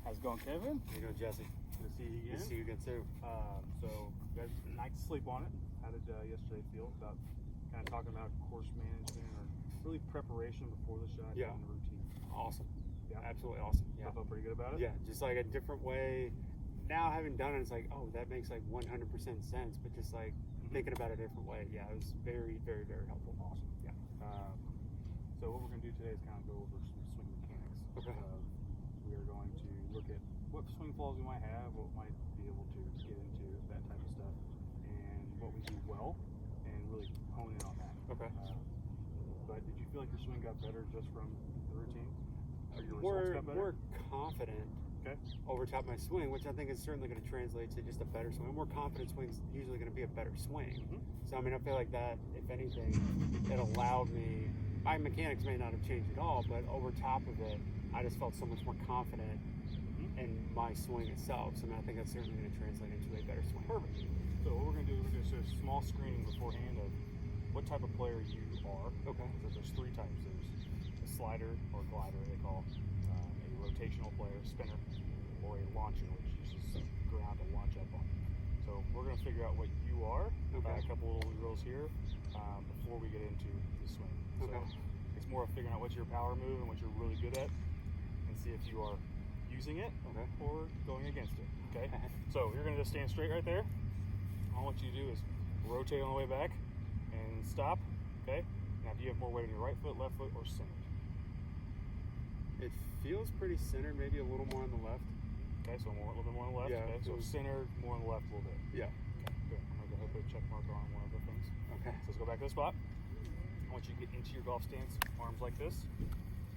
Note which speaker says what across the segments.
Speaker 1: How's it going, Kevin?
Speaker 2: How you doing, Jesse?
Speaker 1: Good to see you again.
Speaker 2: Good to see you again, too.
Speaker 1: So, you guys had a night to sleep on it. How did yesterday feel about kind of talking about course management or really preparation before the shot and the routine?
Speaker 2: Awesome.
Speaker 1: Yeah.
Speaker 2: Absolutely awesome. Yeah.
Speaker 1: I felt pretty good about it?
Speaker 2: Yeah, just like a different way. Now, having done it, it's like, oh, that makes like 100% sense, but just like thinking about it a different way. Yeah, it was very, very, very helpful.
Speaker 1: Awesome.
Speaker 2: Yeah.
Speaker 1: So what we're going to do today is kind of go over some swing mechanics.
Speaker 2: Okay.
Speaker 1: We are going to look at what swing flaws we might have, what we might be able to get into, that type of stuff, and what we do well, and really hone in on that.
Speaker 2: Okay.
Speaker 1: But did you feel like your swing got better just from the routine? Or your
Speaker 2: More,
Speaker 1: results got better?
Speaker 2: more confident over top my swing, which I think is certainly going to translate to just a better swing. A more confident swing is usually going to be a better swing. So, I mean, I feel like that, if anything, it allowed me, my mechanics may not have changed at all, but over top of it, I just felt so much more confident in my swing itself. So, I mean, I think that's certainly going to translate into a better swing.
Speaker 1: Perfect. So what we're going to do, we're going to do a small screening beforehand of what type of player you are.
Speaker 2: Okay.
Speaker 1: So there's three types. There's a slider or glider, they call a rotational player, spinner, or a launcher, which uses ground to launch up on. So we're going to figure out what you are.
Speaker 2: Okay.
Speaker 1: A couple little drills here before we get into the swing.
Speaker 2: Okay.
Speaker 1: So it's more of figuring out what's your power move and what you're really good at, and see if you are using it or going against it. Okay. So you're going to just stand straight right there. All what you do is rotate on the way back and stop. Okay. Now, do you have more weight on your right foot, left foot, or centered?
Speaker 2: It feels pretty centered, maybe a little more on the left.
Speaker 1: Okay, so a little bit more on the left.
Speaker 2: Yeah,
Speaker 1: okay, so centered, more on the left a little bit.
Speaker 2: Yeah.
Speaker 1: Okay, good. I'm going to go ahead and put a check marker on one of the things.
Speaker 2: Okay.
Speaker 1: So let's go back to the spot. I want you to get into your golf stance, arms like this.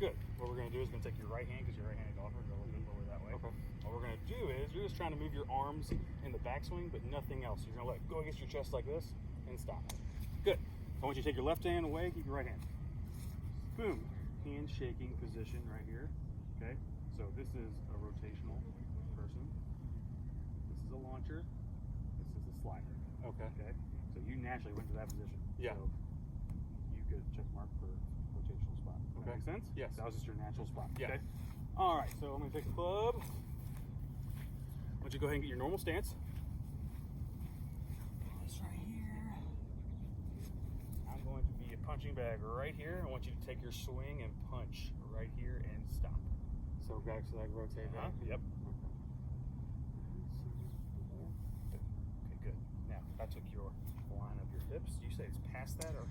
Speaker 1: Good. What we're going to do is going to take your right hand, because you're a right-handed golfer, go a little bit lower that way. Okay. What we're going to do is you're just trying to move your arms in the backswing, but nothing else. You're going to let it go against your chest like this and stop. Good. I want you to take your left hand away, keep your right hand. Boom. Hand shaking position right here. Okay. So this is a rotational person. This is a launcher. This is a slider.
Speaker 2: Okay.
Speaker 1: Okay. So you naturally went to that position.
Speaker 2: Yeah.
Speaker 1: So you get a check mark for rotational spot. Does that make sense?
Speaker 2: Yes.
Speaker 1: That was just your natural spot.
Speaker 2: Yeah.
Speaker 1: Okay. All right. So I'm going to take the club. I want you to go ahead and get your normal stance. This right here. I'm going to be a punching bag right here. I want you to take your swing and punch right here and stop.
Speaker 2: So back to like rotate back?
Speaker 1: Yep. Okay, good. Now, if I took your line of your hips, you say it's past that, or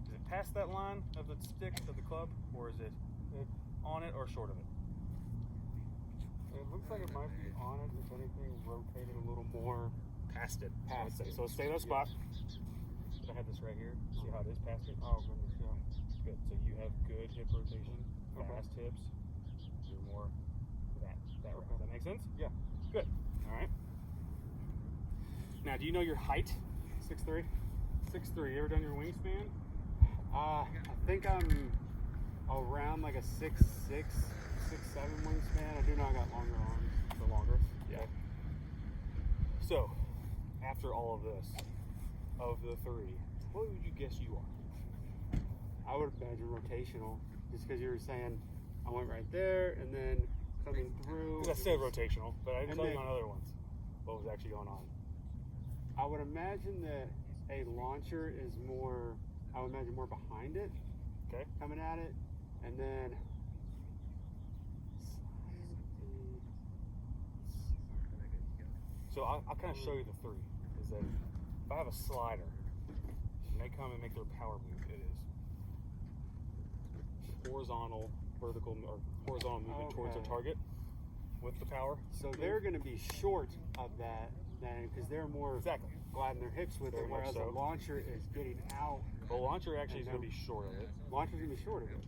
Speaker 1: is it past that line of the stick of the club, or is it on it or short of it?
Speaker 2: It looks like it might be on it, if anything, rotated a little more.
Speaker 1: Past it.
Speaker 2: Past it.
Speaker 1: So stay that spot. I have this right here. See how it is past it?
Speaker 2: Oh, goodness, yeah.
Speaker 1: Good. So you have good hip rotation, fast hips. You're more that right. Does that make sense?
Speaker 2: Yeah.
Speaker 1: Good. All right. Now, do you know your height? 6'3"? 6'3". You ever done your wingspan?
Speaker 2: I think I'm around like a 6'6", 6'7" wingspan. I do know I got longer arms.
Speaker 1: The longer?
Speaker 2: Yeah.
Speaker 1: Okay. So, after all of this, of the three, what would you guess you are?
Speaker 2: I would imagine rotational, just because you were saying I went right there and then coming through.
Speaker 1: I said rotational, but I didn't tell you
Speaker 2: then
Speaker 1: on other ones what was actually going on.
Speaker 2: I would imagine that a launcher is more, I would imagine more behind it, coming at it, and then
Speaker 1: so I'll kind of show you the three. Is that if I have a slider and they come and make their power move, it is horizontal, vertical, or horizontal movement towards their target with the power.
Speaker 2: So they're going to be short of that then, because they're more gliding their hips with it, whereas a launcher is getting out.
Speaker 1: The launcher actually is going to be short of it.
Speaker 2: Launcher's going to be short of it.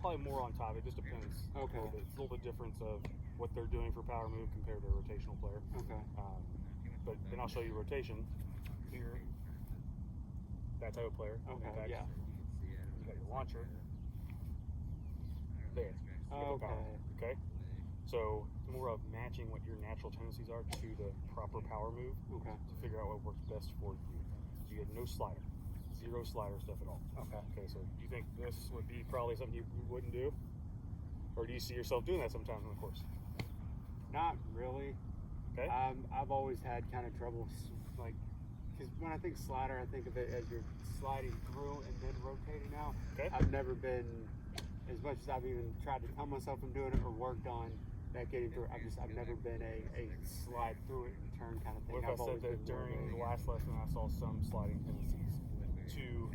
Speaker 1: Probably more on top. It just depends.
Speaker 2: Okay.
Speaker 1: It's a little bit difference of what they're doing for power move compared to a rotational player.
Speaker 2: Okay.
Speaker 1: But then I'll show you rotation here. That type of player.
Speaker 2: Okay. Yeah.
Speaker 1: You got your launcher. There. Okay. So more of matching what your natural tendencies are to the proper power move.
Speaker 2: Okay.
Speaker 1: To figure out what works best for you. You get no slider. Zero slider stuff at all.
Speaker 2: Okay.
Speaker 1: Okay, so you think this would be probably something you wouldn't do? Or do you see yourself doing that sometimes in the course?
Speaker 2: Not really.
Speaker 1: Okay.
Speaker 2: I've always had kind of trouble, like, because when I think slider, I think of it as you're sliding through and then rotating out.
Speaker 1: Okay.
Speaker 2: I've never been, as much as I've even tried to tell myself I'm doing it or worked on that getting through, I've never been a slide through it and turn kind of thing.
Speaker 1: What if I said that during the last lesson I saw some sliding tendencies to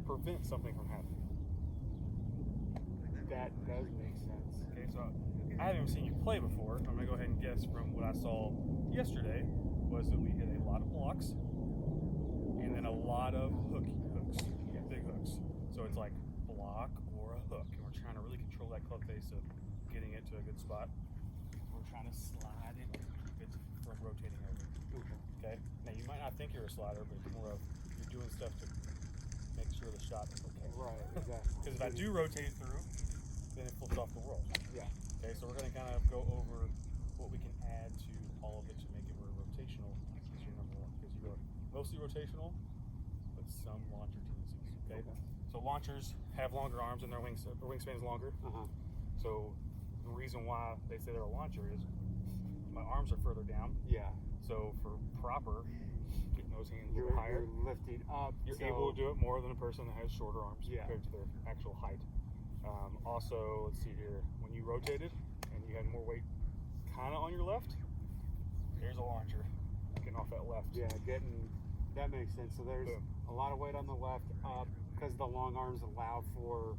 Speaker 1: prevent something from happening?
Speaker 2: That does make sense.
Speaker 1: Okay, so I haven't even seen you play before. I'm going to go ahead and guess from what I saw yesterday was that we hit a lot of blocks and then a lot of hooks, big hooks. So it's like block or a hook, and we're trying to really control that club face of getting it to a good spot. We're trying to slide it, keep it from rotating over. Okay? Now you might not think you're a slider, but it's more of you're doing stuff to make sure the shot is okay.
Speaker 2: Right, exactly.
Speaker 1: Because if I do rotate through, then it flips off the world.
Speaker 2: Yeah.
Speaker 1: Okay, so we're going to kind of go over what we can add to all of it to make it more rotational is your number one. Because you go mostly rotational, but some launcher tendencies. Okay? So launchers have longer arms and their wingspan is longer. So the reason why they say they're a launcher is my arms are further down.
Speaker 2: Yeah.
Speaker 1: So for proper getting those hands a
Speaker 2: You're
Speaker 1: little higher,
Speaker 2: lifting up.
Speaker 1: you're able to do it more than a person that has shorter arms
Speaker 2: Yeah.
Speaker 1: compared to their actual height. Also, let's see here, when you rotated and you had more weight kind of on your left, there's a launcher getting off that left.
Speaker 2: Yeah, that makes sense. So there's a lot of weight on the left up because the long arms allow for,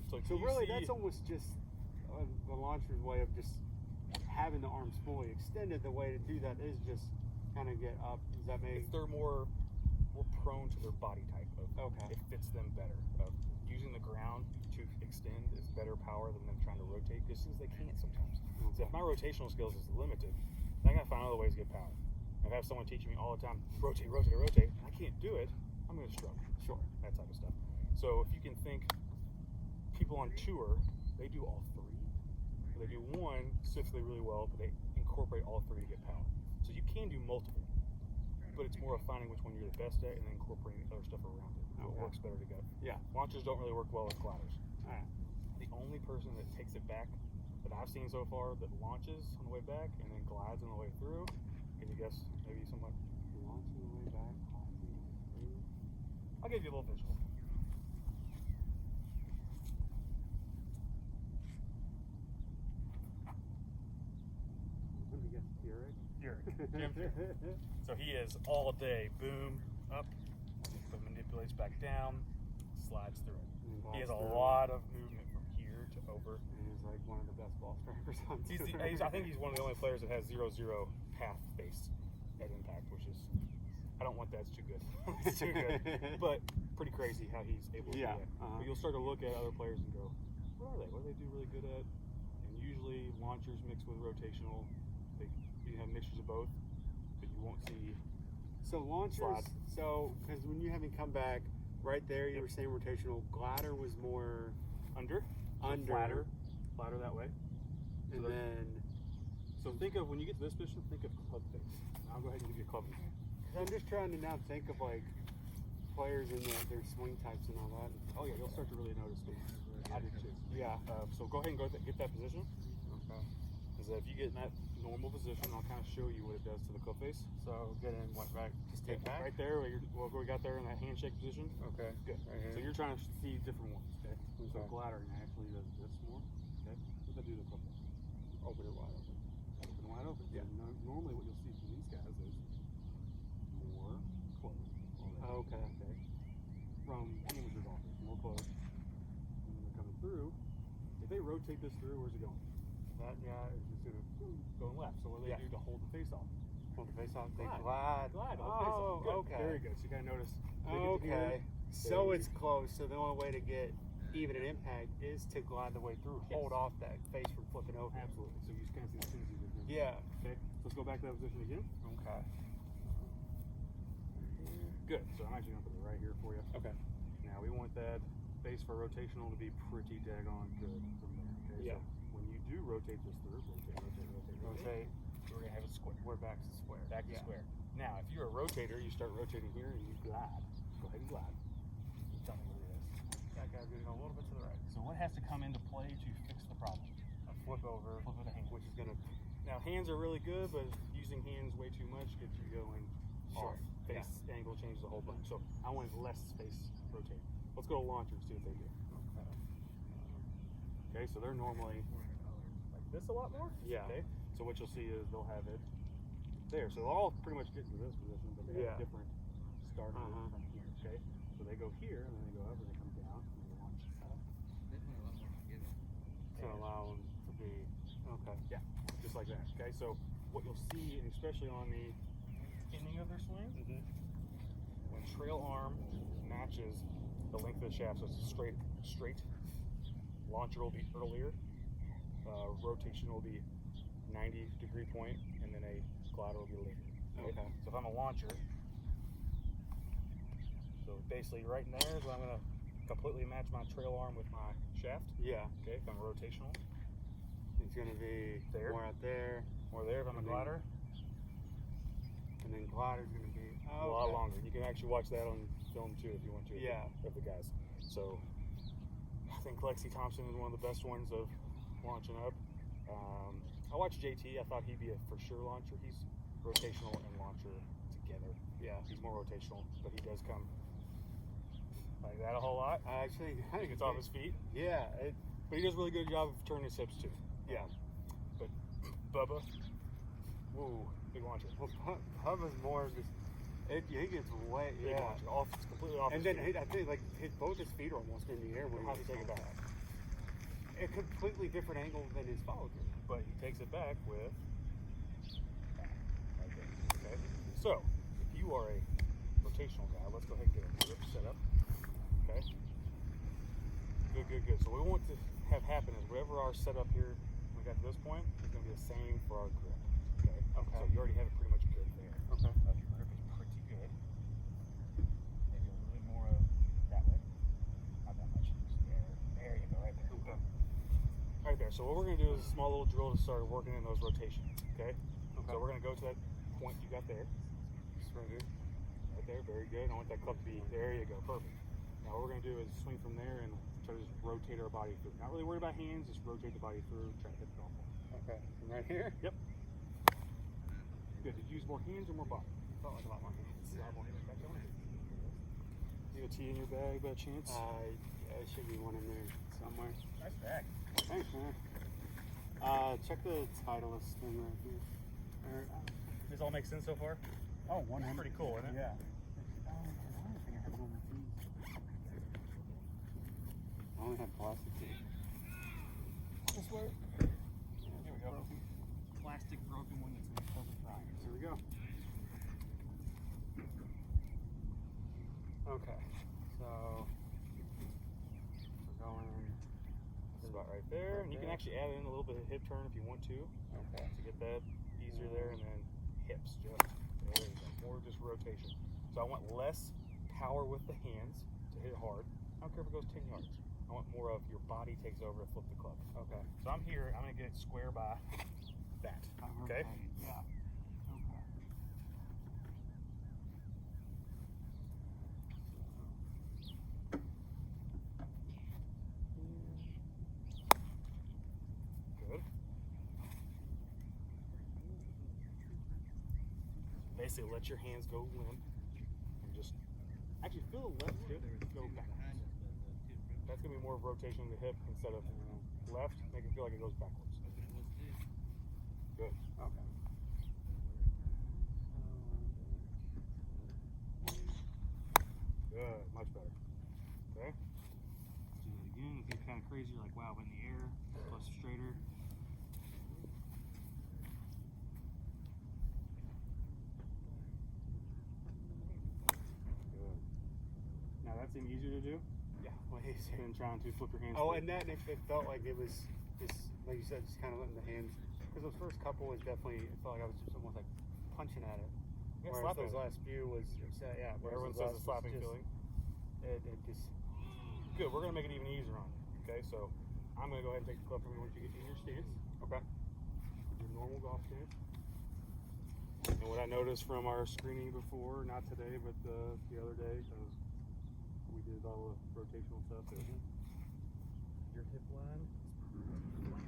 Speaker 2: So really, that's almost just the launcher's way of just having the arms fully extended. The way to do that is just kind of get up. Does that make?
Speaker 1: They're more prone to their body type. It fits them better. Using the ground to extend is better power than them trying to rotate, just since they can't sometimes. So if my rotational skills is limited, I gotta find other ways to get power. If I have someone teaching me all the time, rotate, and I can't do it, I'm gonna struggle.
Speaker 2: Sure.
Speaker 1: That type of stuff. So if you can think, people on tour, they do all three. They do one specifically really well, but they incorporate all three to get power. So you can do multiple, but it's more of finding which one you're the best at and then incorporating other stuff around it. It works better together.
Speaker 2: Yeah.
Speaker 1: Launchers don't really work well with gliders. The only person that takes it back that I've seen so far that launches on the way back and then glides on the way through, can you guess maybe someone?
Speaker 2: Launch on the way back.
Speaker 1: I'll give you a little visual.
Speaker 2: Let me guess,
Speaker 1: Jim. So he is all day, boom, up, but manipulates back down, slides through it. He has a lot of movement from here to over.
Speaker 2: He's like one of the best ball strikers on tour.
Speaker 1: I think he's one of the only players that has 0-0 path base at impact, which is, I don't want that, it's too good. It's too good. But pretty crazy how he's able to do that. But you'll start to look at other players and go, what are they? What do they do really good at? And usually launchers mixed with rotational. You have mixtures of both, but you won't see.
Speaker 2: So launchers, because when you haven't come back, right there you were saying rotational. Glider was more
Speaker 1: under, flatter that way.
Speaker 2: And
Speaker 1: so think of, when you get to this position, think of club face. Now I'll go ahead and give you a club face.
Speaker 2: I'm just trying to now think of like players and their swing types and all that.
Speaker 1: Oh yeah, you'll start to really notice things. I do too.
Speaker 2: Yeah.
Speaker 1: So go ahead and get that position. Okay. Because if you get in that normal position, I'll kind of show you what it does to the club face. So get in, what, back? Just take back. Right there, where we got there in that handshake position.
Speaker 2: Okay.
Speaker 1: Good. Right here. So you're trying to see different ones. Okay. So glidering actually does this more. Okay. What does that do to the club face?
Speaker 2: Open it wide open.
Speaker 1: Open wide open.
Speaker 2: Yeah.
Speaker 1: Normally, what you'll see from these guys is more closed.
Speaker 2: Okay.
Speaker 1: From amateur golfers, more closed. And when they're coming through, if they rotate this through, where's it going? That guy is just going left. So what do they do to hold the face off?
Speaker 2: Hold the face off. They
Speaker 1: glide.
Speaker 2: glide.
Speaker 1: Oh, good.
Speaker 2: Okay.
Speaker 1: Very good. So you gotta notice.
Speaker 2: Okay. So it's close. So the only way to get even an impact is to glide the way through. Hold off that face from flipping over.
Speaker 1: Absolutely. So you just kind of see the tendencies of this.
Speaker 2: Yeah.
Speaker 1: Okay. So let's go back to that position again.
Speaker 2: Okay.
Speaker 1: Good. So I'm actually gonna put it right here for you.
Speaker 2: Okay.
Speaker 1: Now we want that face for rotational to be pretty daggone good from there. Okay.
Speaker 2: Yeah.
Speaker 1: So when you do rotate this through, rotate. We're gonna have it square.
Speaker 2: We're back to square.
Speaker 1: Back to square. Now, if you're a rotator, you start rotating here and you glide. Go ahead and glide. Tell me what it is. That guy's gonna go a little bit to the right. So what has to come into play to fix the problem. A flip over,
Speaker 2: Flip with a hand. Which is gonna.
Speaker 1: Now hands are really good, but using hands way too much gets you going
Speaker 2: Sure.
Speaker 1: off. Face angle changes the whole bunch. So I want less face rotate. Let's go to launcher and see what they do. Okay, so they're normally like this a lot more.
Speaker 2: Yeah.
Speaker 1: Okay. So what you'll see is they'll have it there. So they'll all pretty much get into this position, but they have a different start from here. Okay. So they go here and then they go up and they come down and they launch
Speaker 2: To allow them to be. Okay.
Speaker 1: Yeah. Just like that. Okay. So what you'll see, and especially on the ending of their swing, when trail arm matches the length of the shaft, so it's a straight. Launcher will be earlier. Rotation will be 90-degree point, and then a glider will be later. Okay. So if I'm a launcher, so basically right in there is where I'm going to completely match my trail arm with my shaft.
Speaker 2: Yeah.
Speaker 1: Okay. If I'm rotational,
Speaker 2: it's going to be
Speaker 1: there.
Speaker 2: More out there.
Speaker 1: Or there if I'm a glider.
Speaker 2: And then glider's going to be
Speaker 1: a lot longer. You can actually watch that on film too if you want to.
Speaker 2: Yeah.
Speaker 1: Of the guys. So I think Lexi Thompson is one of the best ones of launching up. I watched JT. I thought he'd be a for sure launcher. He's rotational and launcher together. Yeah, he's more rotational, but he does come like that a whole lot.
Speaker 2: Actually, I think
Speaker 1: He gets off his feet.
Speaker 2: Yeah,
Speaker 1: but he does a really good job of turning his hips too.
Speaker 2: Yeah.
Speaker 1: But Bubba, woo, big launcher.
Speaker 2: Well, Bubba's more just. He gets way.
Speaker 1: Big launcher. It's completely off.
Speaker 2: And
Speaker 1: his
Speaker 2: then
Speaker 1: feet.
Speaker 2: I think like both his feet are almost in the air when
Speaker 1: How do you take it back?
Speaker 2: A completely different angle than his follow through.
Speaker 1: But he takes it back with like this. Okay. So if you are a rotational guy, let's go ahead and get a grip set up. Okay. Good. So what we want to have happen is whatever our setup here we got to this point is going to be the same for our grip. Okay. So you already have it pretty much good there.
Speaker 2: Okay.
Speaker 1: Your grip is pretty good. Maybe a little bit more of that way. Not that much. There you go, right there.
Speaker 2: Okay.
Speaker 1: Right there. So what we're going to do is a small little drill to start working in those rotations. Okay. So we're going to go to that point you got there.
Speaker 2: Just right here.
Speaker 1: Right there. Very good. I want that club to be. There you go. Perfect. Now what we're going to do is swing from there and try to just rotate our body through. Not really worried about hands. Just rotate the body through. Try to hit the golf ball.
Speaker 2: Okay. From right here.
Speaker 1: Yep. Good. Did you use more hands or more body?
Speaker 2: Felt like a lot more hands.
Speaker 1: A lot more hands. Back on it. You got a tee in your bag by chance?
Speaker 2: Yeah, there should be one in there somewhere.
Speaker 1: Nice bag.
Speaker 2: Thanks, man. Check the Titleist thing right here.
Speaker 1: This all makes sense so far?
Speaker 2: Oh, 100.
Speaker 1: Pretty cool, isn't it?
Speaker 2: Yeah. I don't think I have it on my keys. I only have plastic keys.
Speaker 1: This way. Here we go. Plastic broken one that's in a perfect fire.
Speaker 2: Here we go. Okay. So we're going.
Speaker 1: It's about right there, and you can actually add in a little bit of hip turn if you want to.
Speaker 2: Okay.
Speaker 1: To get that easier there, and then hips just there you go. More just rotation. So I want less power with the hands to hit hard. I don't care if it goes 10 yards. I want more of your body takes over to flip the club. Okay. So I'm here. I'm gonna get square by that. Okay.
Speaker 2: Yeah. Okay.
Speaker 1: Good. Basically, let your hands go limp and just actually feel the left hip go back. That's gonna be more of rotation in the hip instead of left. Make it feel like it goes backwards. Good.
Speaker 2: Okay.
Speaker 1: Good. Much better. Okay. Let's do that again. If it's kind of crazy, you're like, wow, in the air, plus straighter. Good. Now that seemed easier to do?
Speaker 2: Yeah. Way easier.
Speaker 1: Than trying to flip your hands.
Speaker 2: Oh,
Speaker 1: through.
Speaker 2: and that it felt like it was just like you said, just kind of letting the hands. Because those first couple was definitely, it felt like I was just almost like punching at it.
Speaker 1: Yeah,
Speaker 2: Whereas those last few was, yeah.
Speaker 1: Everyone says a slapping feeling.
Speaker 2: It just.
Speaker 1: Good. We're gonna make it even easier on you. Okay, so I'm gonna go ahead and take the club from you once you get in your stance. Okay. Your normal golf stance. And what I noticed from our screening before, not today, but the other day, because we did all the rotational stuff, is your hip line is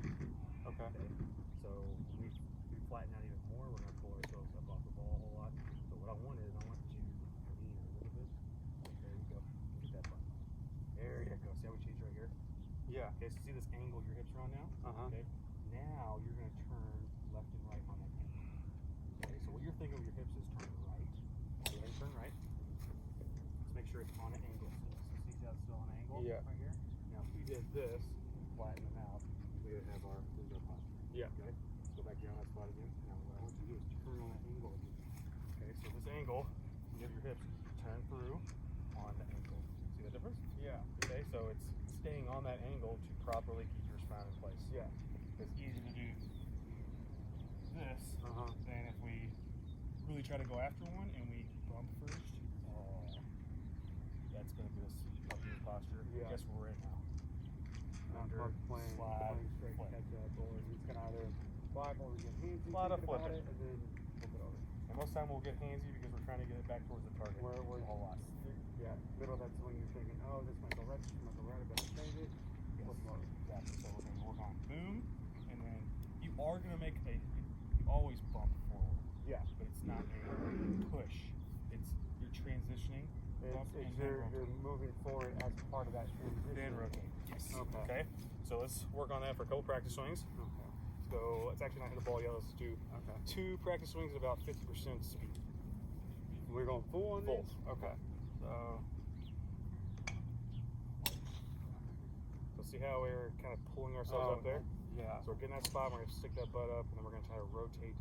Speaker 2: Yeah.
Speaker 1: Okay, so see this angle your hips are on now? Okay. Now you're going to turn left and right on that angle. Okay, so what you're thinking with your hips is turn right. Go ahead and turn right. Let's make sure it's on an angle still. So see how it's still on an angle right here? Now if we did this, flatten them out, we would have our posture.
Speaker 2: Yeah.
Speaker 1: Okay, let's go back here on that spot again. Now what I want you to do is turn on that angle again. Okay, so this angle, you have your hips turn through on the ankle. See the difference?
Speaker 2: Yeah.
Speaker 1: Okay, so it's staying on that angle to properly keep your spine in place.
Speaker 2: Yeah.
Speaker 1: It's easier to do this than if we really try to go after one and we bump first. That's going to get us up in your posture.
Speaker 2: Yeah.
Speaker 1: Guess where we're at now?
Speaker 2: Under, playing straight
Speaker 1: flip.
Speaker 2: catch up, or he's going to either flip or we get handsy
Speaker 1: A lot of
Speaker 2: about
Speaker 1: flipping.
Speaker 2: it, and then flip it over.
Speaker 1: And most time we'll get handsy because we're trying to get it back towards the target.
Speaker 2: Where
Speaker 1: a whole lot.
Speaker 2: Yeah, middle of that swing, you're thinking, oh, this might go right, this might go right, I better change it.
Speaker 1: Yes.
Speaker 2: Flip them over.
Speaker 1: Exactly. So we're going to work on boom, and then you are going to make you always bump forward.
Speaker 2: Yeah.
Speaker 1: But it's not a push. It's you're transitioning.
Speaker 2: You're moving forward as part of that transition.
Speaker 1: Then rotate. Yes.
Speaker 2: Okay.
Speaker 1: So let's work on that for a couple practice swings.
Speaker 2: Okay.
Speaker 1: So let's actually not hit the ball yet. Let's do 2 practice swings at about 50% speed.
Speaker 2: We're going full on
Speaker 1: Full.
Speaker 2: this? Okay.
Speaker 1: So see how we're kind of pulling ourselves up there?
Speaker 2: Yeah.
Speaker 1: So we're getting that spot, we're going to stick that butt up, and then we're going to try to rotate,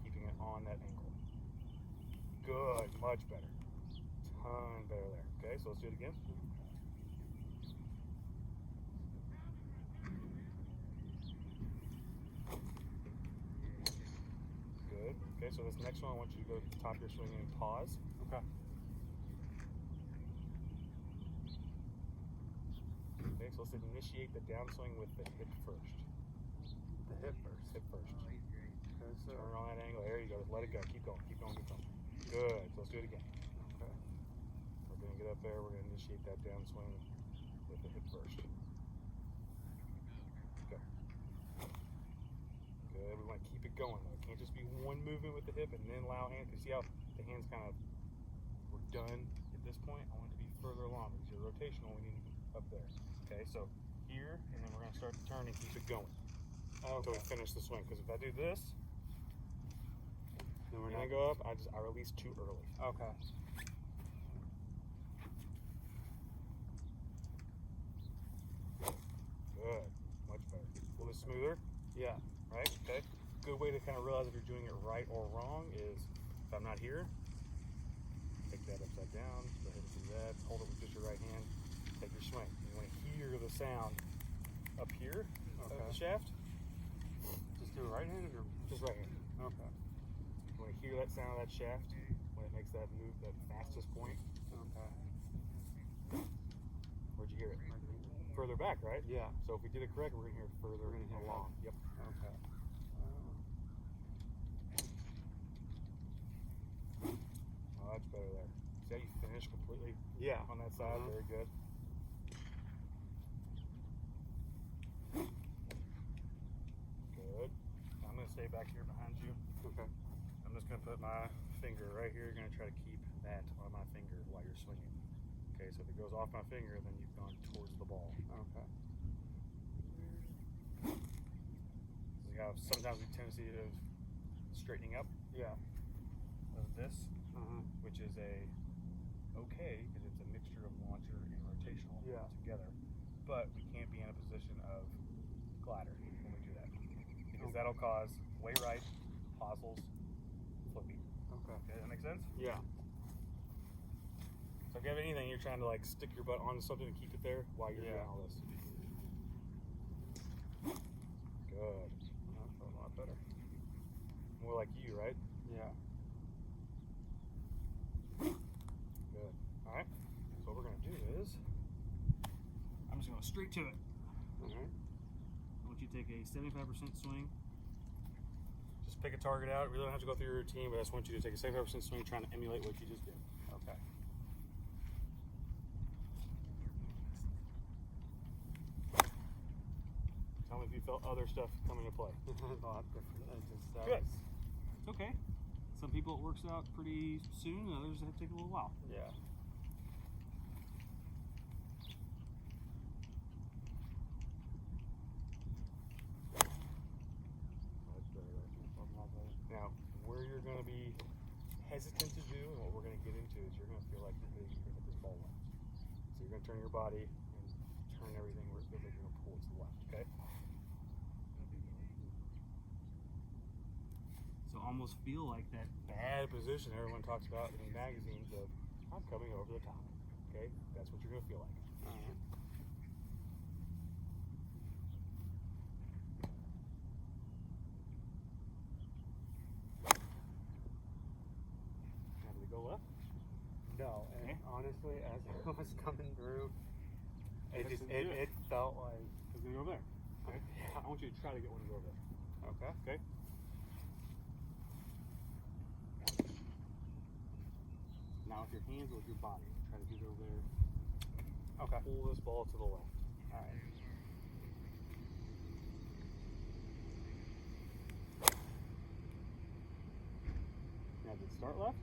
Speaker 1: keeping it on that ankle. Good. Much better. Ton better there. Okay, so let's do it again. Good. Okay, so this next one, I want you to go to the top of your swing and pause.
Speaker 2: Okay.
Speaker 1: Okay, so let's initiate the downswing with the hip first.
Speaker 2: The hip first.
Speaker 1: Hip first.
Speaker 2: Okay, so
Speaker 1: Turn on that angle. There you go. Just let it go. Keep going. Keep going. Keep going. Good. So let's do it again.
Speaker 2: okay.
Speaker 1: We're going to get up there. We're going to initiate that downswing with the hip first. Go. Good. We want to keep it going, though. It can't just be one movement with the hip and then allow hands. You see how the hands kind of were done at this point? I want it to be further along because you're rotational. We need to be up there. Okay, so here, and then we're going to start to turn and keep it going until we finish the swing. Because if I do this,
Speaker 2: Then we're
Speaker 1: and I
Speaker 2: not
Speaker 1: go up, I release too early.
Speaker 2: Okay.
Speaker 1: Good. Much better. A little bit smoother.
Speaker 2: Yeah.
Speaker 1: Right? Okay. Good way to kind of realize if you're doing it right or wrong is if I'm not here, take that upside down. Go ahead and do that. Hold it with just your right hand. Take your swing. You want to hear the sound up here of the shaft.
Speaker 2: Just do it right-handed or
Speaker 1: Just right hand.
Speaker 2: okay.
Speaker 1: You want to hear that sound of that shaft when it makes that move, that fastest point.
Speaker 2: Okay.
Speaker 1: Where'd you hear it? Further back, right?
Speaker 2: Yeah.
Speaker 1: So if we did it correct, we're going to hear it further
Speaker 2: We're gonna hear it
Speaker 1: along. Yep.
Speaker 2: Okay.
Speaker 1: Oh, that's better there. See how you finish completely
Speaker 2: Yeah.
Speaker 1: on that side? Very good. Good. I'm going to stay back here behind you.
Speaker 2: Okay.
Speaker 1: I'm just going to put my finger right here. You're going to try to keep that on my finger while you're swinging. Okay, so if it goes off my finger, then you've gone towards the ball.
Speaker 2: Okay.
Speaker 1: See how sometimes we tendency of straightening up
Speaker 2: Yeah.
Speaker 1: of this, which is okay because it's a mixture of launcher and rotational together. But we can't be in a position of glider when we do that because that'll cause way right, hosels, flipping.
Speaker 2: Okay.
Speaker 1: Okay, that make sense?
Speaker 2: Yeah.
Speaker 1: So if you have anything, you're trying to like stick your butt onto something and keep it there while you're doing all this. Good.
Speaker 2: That felt a lot better.
Speaker 1: More like you, right?
Speaker 2: Yeah.
Speaker 1: Good. All right. So what we're gonna do is, I'm just gonna go straight to it.
Speaker 2: Okay.
Speaker 1: I want you to take a 75% swing. Just pick a target out. You really don't have to go through your routine, but I just want you to take a 75% swing trying to emulate what you just did.
Speaker 2: Okay.
Speaker 1: Tell me if you felt other stuff come into play.
Speaker 2: A lot different.
Speaker 1: Good. It's okay. Some people it works out pretty soon, and others have to take a little while.
Speaker 2: Yeah.
Speaker 1: hesitant to do, and what we're going to get into is you're going to feel like you're going to hit this ball left. So you're going to turn your body and turn everything where it feels like you're going to pull it to the left, okay? So almost feel like that bad position everyone talks about in the magazines of, I'm coming over the top, okay? That's what you're going to feel like.
Speaker 2: All right.
Speaker 1: Now, did it go left?
Speaker 2: No, and
Speaker 1: Okay.
Speaker 2: honestly, as I was coming through,
Speaker 1: This is
Speaker 2: it
Speaker 1: good.
Speaker 2: felt like,
Speaker 1: It's going to go over there. Okay?
Speaker 2: yeah.
Speaker 1: I want you to try to get one to go over there.
Speaker 2: Okay.
Speaker 1: Okay? Now with your hands or with your body, try to get over there.
Speaker 2: Okay.
Speaker 1: Pull this ball to the left.
Speaker 2: All right.
Speaker 1: Now did it start left?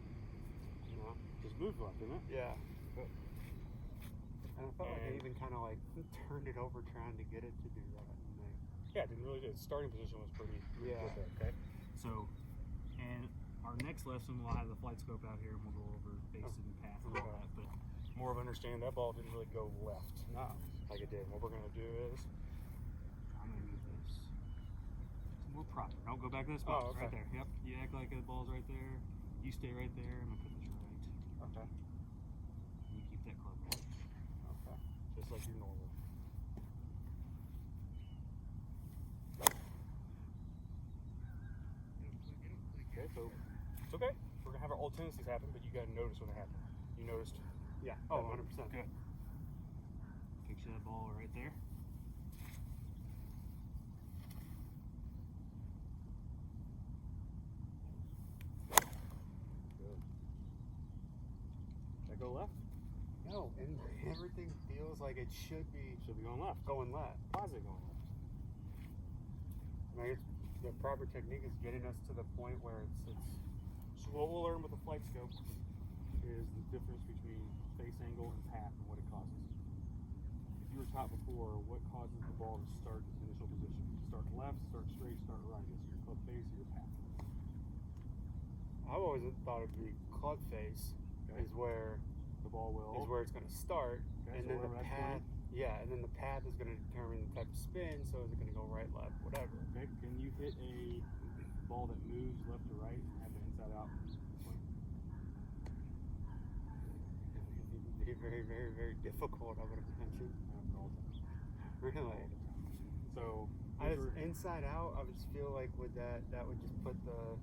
Speaker 2: No.
Speaker 1: Just moved left, didn't it?
Speaker 2: Yeah. Good. And I felt like I
Speaker 1: And-
Speaker 2: even kind of like turned it over trying to get it to do that. And like,
Speaker 1: Yeah, it didn't really do it. Starting position was pretty
Speaker 2: Yeah.
Speaker 1: good there, okay? So, and our next lesson we'll have the flight scope out here and we'll go over base and path and all
Speaker 2: Okay.
Speaker 1: that. But more of understanding that ball didn't really go left
Speaker 2: no.
Speaker 1: like it did. What we're going to do is, I'm going to move this more proper. Don't go back to this spot.
Speaker 2: Oh, okay.
Speaker 1: Right there. Yep. You act like the ball's right there. You stay right there. I'm going to put this right.
Speaker 2: Okay.
Speaker 1: You keep that club right.
Speaker 2: Okay.
Speaker 1: Just like your normal. Okay, so it's okay. We're gonna have our old tendencies happen, but you gotta notice when they happen. You noticed?
Speaker 2: Yeah.
Speaker 1: that
Speaker 2: Oh,
Speaker 1: one?
Speaker 2: 100%.
Speaker 1: Good. Picture that ball right there. Good. Did I go left?
Speaker 2: No, and everything feels like it should be
Speaker 1: Should be going left.
Speaker 2: going left.
Speaker 1: Positive going left.
Speaker 2: I guess the proper technique is getting us to the point where it's
Speaker 1: So what we'll learn with the flight scope is the difference between face angle and path and what it causes. If you were taught before, what causes the ball to start its initial position? Start left, start straight, start right. Is it your club face or your path?
Speaker 2: I've always thought it'd be club face
Speaker 1: Okay.
Speaker 2: is where
Speaker 1: The ball will.
Speaker 2: it's going to start,
Speaker 1: Okay,
Speaker 2: and
Speaker 1: so
Speaker 2: then the
Speaker 1: wherever that's
Speaker 2: path. Yeah, and then the path is going to determine the type of spin. So is it going to go right, left, whatever?
Speaker 1: Okay, can you hit a ball that moves left to right and have an inside out swing?
Speaker 2: It'd be very, very, very difficult. I would imagine.
Speaker 1: Happens all the time.
Speaker 2: Really.
Speaker 1: All the time. So
Speaker 2: I
Speaker 1: these
Speaker 2: just,
Speaker 1: are-
Speaker 2: inside out, I would just feel like with that would just put the.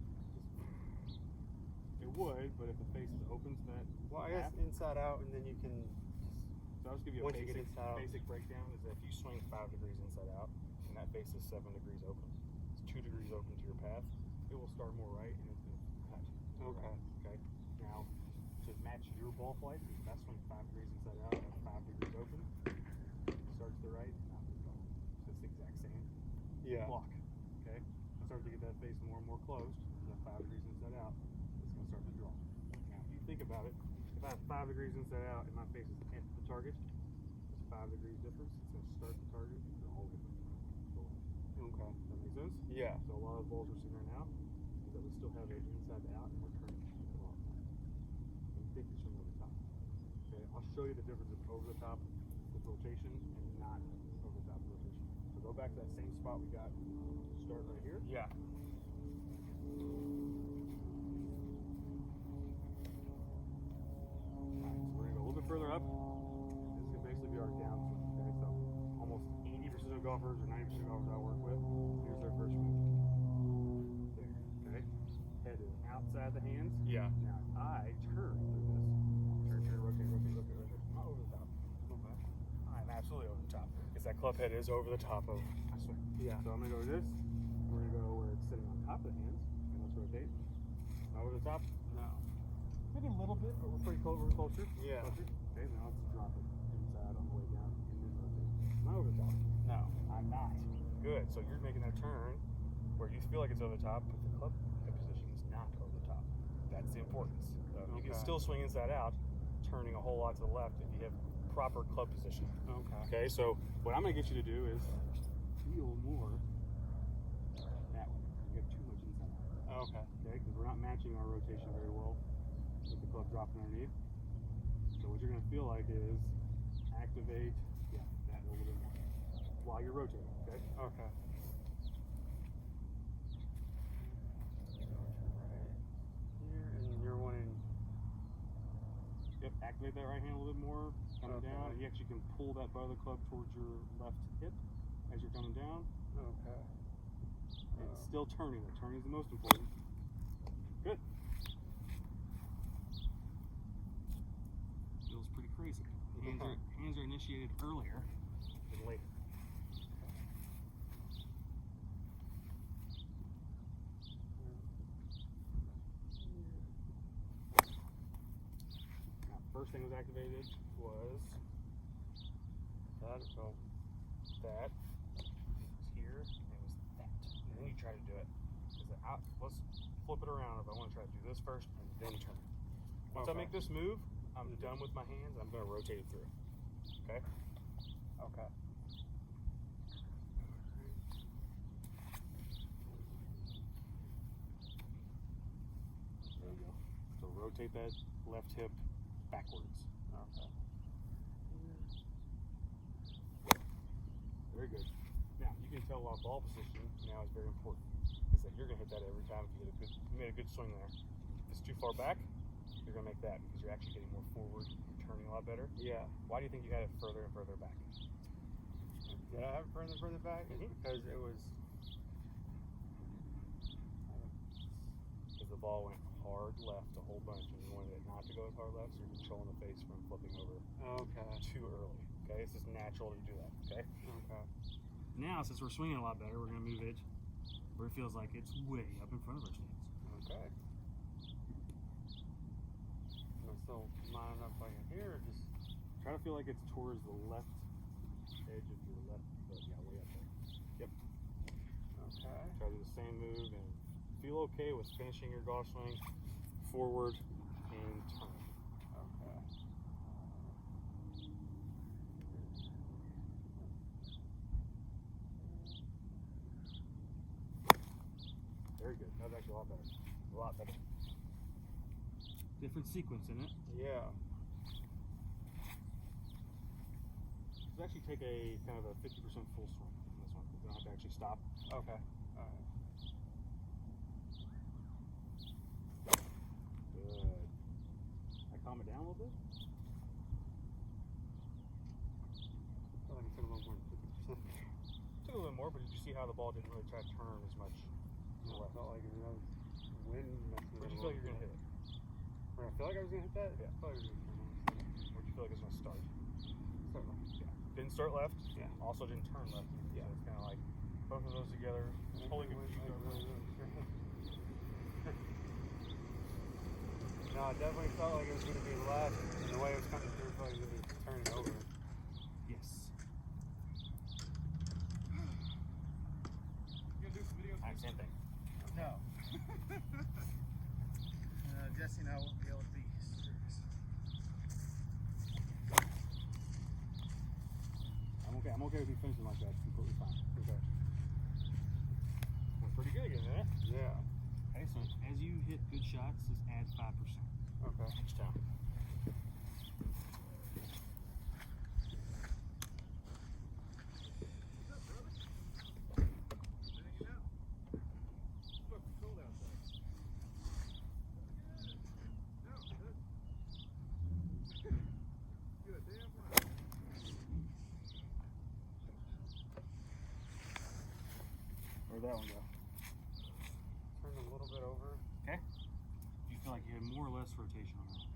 Speaker 1: it would, but if the face is open to that
Speaker 2: Well, I guess
Speaker 1: path,
Speaker 2: inside out, and then you can.
Speaker 1: so I'll just give you a
Speaker 2: Once you get
Speaker 1: basic,
Speaker 2: inside out.
Speaker 1: basic breakdown is that if you swing 5 degrees inside out and that face is 7 degrees open, it's 2 degrees open to your path, it will start more right and it's going to touch to the
Speaker 2: Okay.
Speaker 1: right, okay? Now, to match your ball flight, if I swing 5 degrees inside out and 5 degrees open, start to the right, not move at all. So it's the exact same
Speaker 2: Yeah.
Speaker 1: block, okay? I start to get that face more and more closed, that 5 degrees inside out, it's going to start to draw. Now, if you think about it, if I have 5 degrees inside out and my face is at the target, it's 5 degrees difference. It's going to start the target and go all the way to the left.
Speaker 2: Okay.
Speaker 1: Does that make sense?
Speaker 2: Yeah.
Speaker 1: So a lot of the balls we're seeing right now is that we still have it inside to out and we're turning it a lot. And think you swing over the top. Okay, I'll show you the difference of over the top with rotation and not over the top with rotation. So go back to that same spot we got. Start right here.
Speaker 2: Yeah.
Speaker 1: Alright, so we're gonna go a little bit further up. This is gonna basically be our downswing. Okay, so almost 80% of golfers or 90% of golfers I work with, here's their first move. There, okay? Head is outside the hands.
Speaker 2: Yeah.
Speaker 1: Now if I turn through this, rotate, not over the top.
Speaker 2: Okay.
Speaker 1: I'm absolutely over the top. Because that club head is over the top of my swing.
Speaker 2: Yeah.
Speaker 1: So I'm gonna go to this. We're gonna go where it's sitting on top of the hands. And let's rotate. Not over the top.
Speaker 2: No.
Speaker 1: Maybe a little bit, but we're pretty close. We're closer.
Speaker 2: Yeah.
Speaker 1: Closer. Okay, now let's drop it inside on the way down and then rotate. Not over the top.
Speaker 2: No.
Speaker 1: I'm not. Good. So you're making that turn where you feel like it's over the top, but the club head position is not over the top. That's the importance. You can
Speaker 2: Okay.
Speaker 1: still swing inside out, turning a whole lot to the left if you have proper club position.
Speaker 2: Okay.
Speaker 1: Okay, so what I'm going to get you to do is feel more that way. You have too much inside out.
Speaker 2: Okay.
Speaker 1: Okay, because we're not matching our rotation very well with the club dropping underneath. So what you're going to feel like is activate, that a little bit more while you're rotating, okay?
Speaker 2: Okay. Here, and you're wanting.
Speaker 1: Yep, activate that right hand a little bit more, coming down. You actually can pull that butt of the club towards your left hip as you're coming down.
Speaker 2: Okay.
Speaker 1: It's still turning. The turning is the most important. Good. Feels pretty crazy. Hands are initiated earlier than later. Now, first thing was activated was
Speaker 2: that. So
Speaker 1: that. It was here, and it was that. And then you try to do it. Let's flip it around if I want to try to do this first and then turn. Once I make this move, I'm done with my hands. I'm going to rotate it through. Okay?
Speaker 2: Okay.
Speaker 1: There you go. So rotate that left hip backwards.
Speaker 2: Okay.
Speaker 1: Very good. Now you can tell our ball position now is very important. Is that you're going to hit that every time if you made a good swing there. If it's too far back, you're going to make that because you're actually getting more forward and turning a lot better.
Speaker 2: Yeah.
Speaker 1: Why do you think you had it further and further back?
Speaker 2: Did I have it further and further back? It's because it was.
Speaker 1: Because the ball went hard left a whole bunch and you wanted it not to go as hard left, so you're controlling the face from flipping over too early. Okay? It's just natural to do that. Okay?
Speaker 2: Okay.
Speaker 1: Now, since we're swinging a lot better, we're going to move it where it feels like it's way up in front of our stance.
Speaker 2: Okay. Am I still lining up like here, or just
Speaker 1: try to feel like it's towards the left edge of your left foot. Yeah, way up there. Yep.
Speaker 2: Okay.
Speaker 1: Try to do the same move and feel okay with finishing your golf swing forward and turn.
Speaker 2: Okay.
Speaker 1: Very good. That was actually a lot better. A lot better. Different sequence in it.
Speaker 2: Yeah.
Speaker 1: Let's actually take a kind of a 50% full swing on this one. You don't have to actually stop.
Speaker 2: Okay. All right.
Speaker 1: Good. I calm it down a little bit.
Speaker 2: I feel like it took a little more than 50%.
Speaker 1: Took a little bit more, but did you see how the ball didn't really try to turn as much?
Speaker 2: No, I felt like it was wind.
Speaker 1: Where did you feel like you're going to hit it?
Speaker 2: Where I feel like I was going to hit that?
Speaker 1: Yeah.
Speaker 2: I felt like it was going to turn.
Speaker 1: Where do you feel like it's going to start?
Speaker 2: Start left.
Speaker 1: Yeah. Didn't start left.
Speaker 2: Yeah.
Speaker 1: Also didn't turn left.
Speaker 2: Yeah.
Speaker 1: So it's kind of like both of those together. Totally confused over.
Speaker 2: No, I definitely felt like it was going to be left, and the way it was coming through, I felt like it was going to be turning over.
Speaker 1: Yes.
Speaker 3: You gonna do some videos?
Speaker 1: Same thing.
Speaker 3: No. Jesse and I won't be able to be serious.
Speaker 1: I'm okay with you finishing like that. It's completely fine. Okay. We're pretty good again, eh?
Speaker 2: Yeah.
Speaker 1: Okay, so as you hit good shots, just add 5%.
Speaker 2: Okay.
Speaker 1: Each time.
Speaker 3: Hanging out. It's fucking cold outside. No, good. Good, damn right.
Speaker 1: Where'd that one go?
Speaker 2: Turn a little bit over.
Speaker 1: Okay. You feel like you had more or less rotation on that.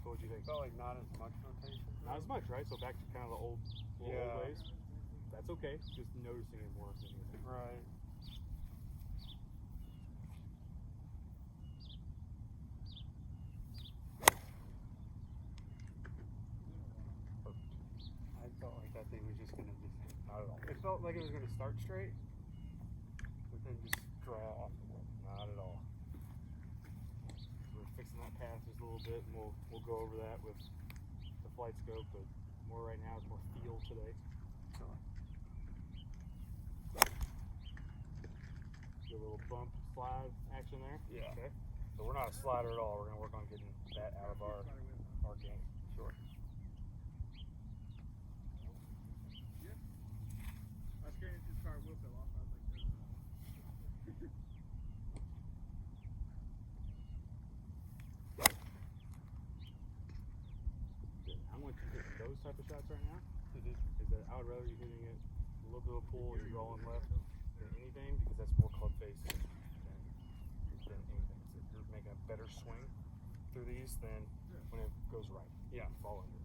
Speaker 1: What would you think?
Speaker 2: Felt like not as much rotation.
Speaker 1: Not as much, right? So back to kind of the old
Speaker 2: Yeah.
Speaker 1: ways. That's okay. Just noticing it more than anything.
Speaker 2: Right. I felt like that thing was just going to just.
Speaker 1: Not at all.
Speaker 2: It felt like it was going to start straight, but then just draw off.
Speaker 1: Not at all. We're fixing that path just a little bit, and we'll go over that with the flight scope, but more right now is more feel today.
Speaker 2: Sure.
Speaker 1: Get a little bump slide action there.
Speaker 2: Yeah.
Speaker 1: Okay. So we're not a slider at all. We're gonna work on getting that out of our game.
Speaker 2: Sure.
Speaker 3: Yeah. I was carrying this car wheel fell off. I was like,
Speaker 1: Good. I want you to hit those type of shots right now.
Speaker 2: Mm-hmm.
Speaker 1: Is that I would rather you hitting it a little bit of pull, you're rolling left than anything, because that's more club face than anything. So you're making a better swing through these than when it goes right.
Speaker 2: Yeah.
Speaker 1: Fall under.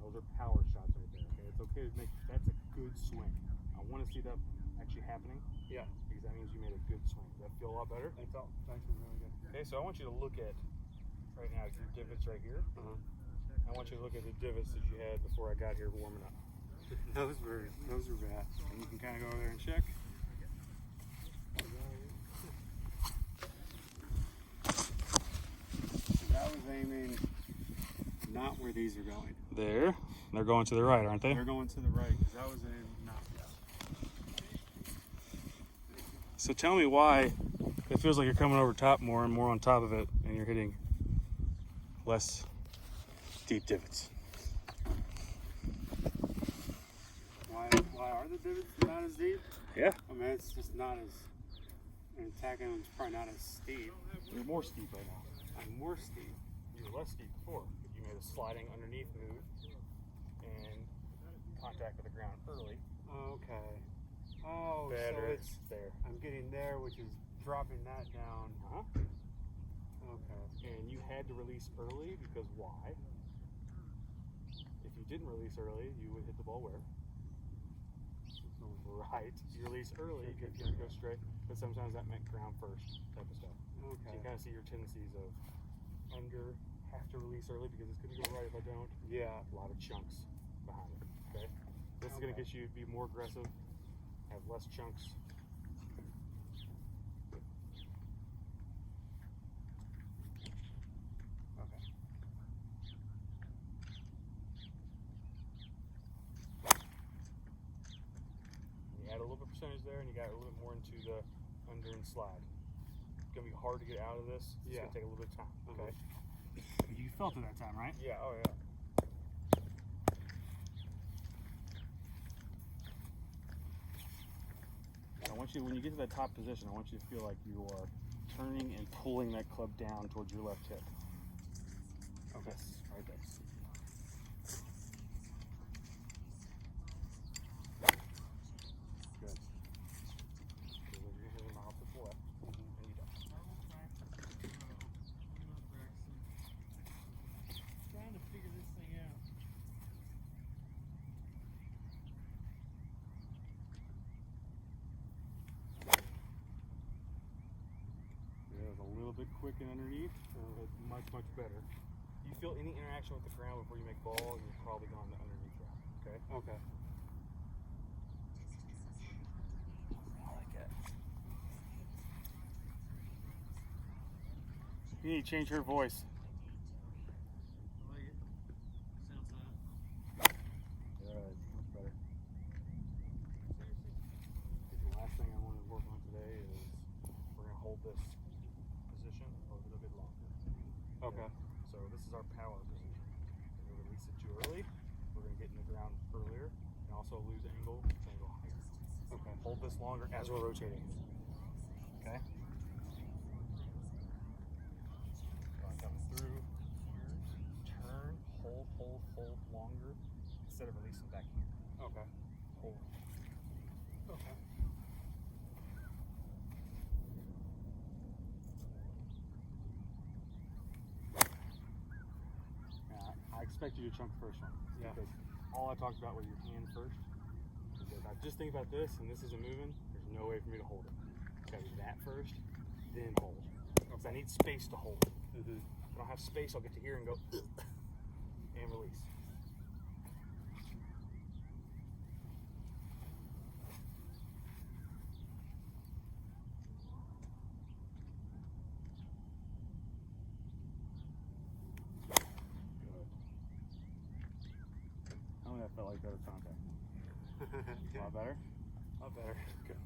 Speaker 1: Those are power shots right there. Okay, it's okay to make. That's a good swing. I want to see that actually happening.
Speaker 2: Yeah.
Speaker 1: Because that means you made a good swing. Does that feel a lot better?
Speaker 2: That's all. That's really good.
Speaker 1: Okay, so I want you to look at right now your divots right here.
Speaker 2: Uh-huh.
Speaker 1: I want you to look at the divots that you had before I got here warming up.
Speaker 2: Those were bad.
Speaker 1: And you can kind of go over there and check.
Speaker 2: That was aiming not where these are going.
Speaker 1: There. They're going to the right, aren't they?
Speaker 2: They're going to the right because that was aiming not.
Speaker 1: So tell me why it feels like you're coming over top more and more on top of it and you're hitting less deep divots.
Speaker 2: Why are the divots not as deep?
Speaker 1: Yeah.
Speaker 2: I mean, it's just not as. And attacking them is probably not as steep.
Speaker 1: You're more steep right now.
Speaker 2: I'm more steep.
Speaker 1: You were less steep before. You made a sliding underneath move and contact with the ground early.
Speaker 2: Okay. Oh,
Speaker 1: Better.
Speaker 2: so it's
Speaker 1: there.
Speaker 2: I'm getting there, which is dropping that down.
Speaker 1: Uh-huh.
Speaker 2: Okay.
Speaker 1: And you had to release early because why? If you didn't release early, you would hit the ball where? Right. You release early, you can go straight, but sometimes that meant ground first type of stuff.
Speaker 2: Okay.
Speaker 1: So you kind of see your tendencies of under, have to release early because it's going to go right if I don't.
Speaker 2: Yeah.
Speaker 1: A lot of chunks behind it. Okay. This is going to get you to be more aggressive, have less chunks. Okay. You add a little bit of percentage there, and you got a little bit more into the under and slide. It's gonna be hard to get out of this. It's
Speaker 2: Yeah.
Speaker 1: gonna take a little bit of time. Okay.
Speaker 2: Uh-huh.
Speaker 1: You felt it that time, right?
Speaker 2: Yeah. Oh yeah.
Speaker 1: I want you, when you get to that top position, I want you to feel like you are turning and pulling that club down towards your left hip.
Speaker 2: Okay.
Speaker 1: Yes, right there. Good. Because you're hitting them off the left, and you don't.
Speaker 3: trying to figure this thing out.
Speaker 1: Yeah, it was a little bit quick and underneath, but much, much better. You feel any interaction with the ground before you make ball, and you're probably going the underneath route. Okay?
Speaker 2: Okay.
Speaker 1: I like that. You need to change her voice.
Speaker 3: I like it. Sounds
Speaker 1: Good. Much better. The last thing I want to work on today is we're going to hold this position a little bit longer.
Speaker 2: Okay.
Speaker 1: So this is our power position. We're going to release it too early. We're going to get in the ground earlier and also lose angle to go higher.
Speaker 2: Okay.
Speaker 1: Hold this longer as we're rotating. Okay? Coming through here, turn, hold longer instead of releasing back here.
Speaker 2: Okay.
Speaker 1: Hold.
Speaker 2: Okay.
Speaker 1: I expect you to chunk the first one.
Speaker 2: Yeah.
Speaker 1: Because all I talked about was your hand first. Because I just think about this and this isn't moving, there's no way for me to hold it. It's got to be that first, then hold. Because I need space to hold it.
Speaker 2: Mm-hmm.
Speaker 1: If I don't have space, I'll get to here and go and release. that felt like there was contact. A lot better? A lot better. Good.